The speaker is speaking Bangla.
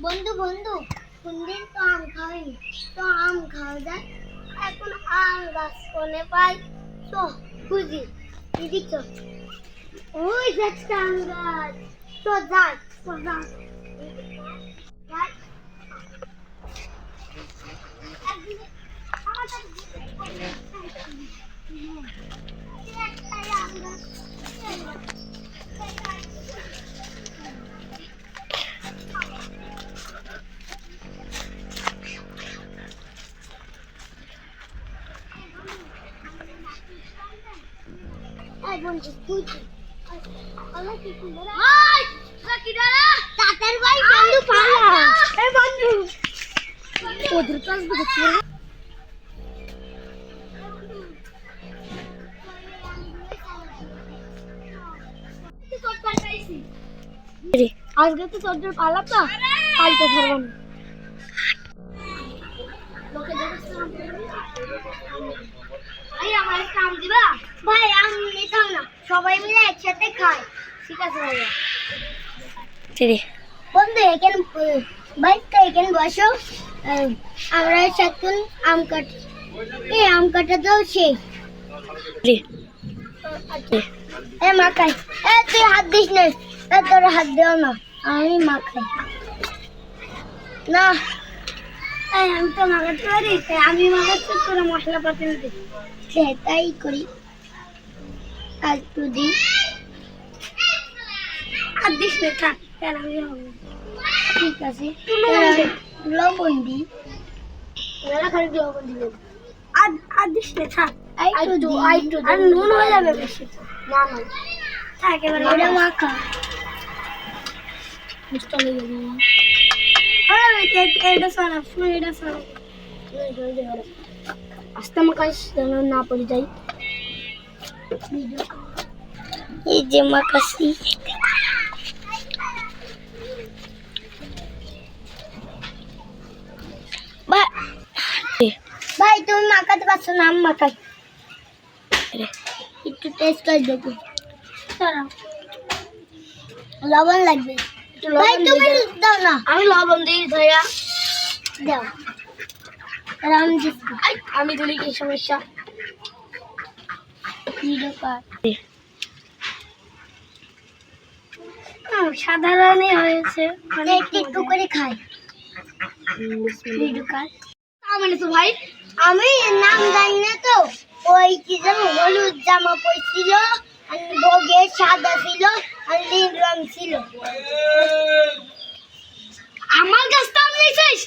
বন্ধু বন্ধু কোনদিন তো আম খাওয়াইনি, তো আম খাওয়া যায়। এখন আম গাছ কোনে পাই, তো খুঁজি। এদিক তো ওই গাছটা আম গাছ, তো যাই তো যাই যাই। একদিনে আমার কাছে একটাই আম গাছ। এই বন্ধু খুঁজি, আল্লাহ কি সুন্দর। ওই লাকিদারা তাতার ভাই বন্ধু পালা। এই বন্ধু ওদের কাছ থেকে আজকে তো তোদের পালাম না, কালকে ছাড়বো না। ভাই আমার একটা আম দিবা? ভাই আম নিতাম না, সবাই মিলে একসাথে খাই। ঠিক আছে ভাইয়া। বন্ধু এখানে ভাই তো এখানে বসো, আমরা সাথে আম কাটি। এই আম কাটা তো শেষ। এ মাখাই, এ তুই হাত দিস না, এ তোর হাত দেও না, আমি মাখাই না। আমি তো মাখাতে পারি, তাই আমি মাখাচ্ছি, তোরা মশলা পাতি দিস। তাই করি, আর একটু দিই। আর দিস না, থাক, আমি হবে। ঠিক আছে, লবণ দিই, খানিক লবণ দিবেন। আর দিস না, থাক, আর নুন হয়ে যাবে বেশি। না না থাক, এবার ওটা মাখা। মুস্তা লেগে যাবে। এটা সারা শুনে, এটা সারা আস্তে মাখাইস যেন না পড়ে যাই। এই যে মাখাসি, ভাই তুমি মাখাতে পারছো না, আমি মাখাই। একটু টেস্ট করে দেখো, লবণ লাগবে। ভাই তুমি দাও না, আমি লবণ দিই। ভাইয়া দাও, আমি দিলি কি সমস্যা? সাধারণই হয়েছে, মানে একটু করে খাই। ভাই আমি নাম জানি না তো, ওই কি যেন হলুদ জামা পরছিল, বগে সাদা ছিল আর নীল রং ছিল। আমার কাছ তো আম নিছিস?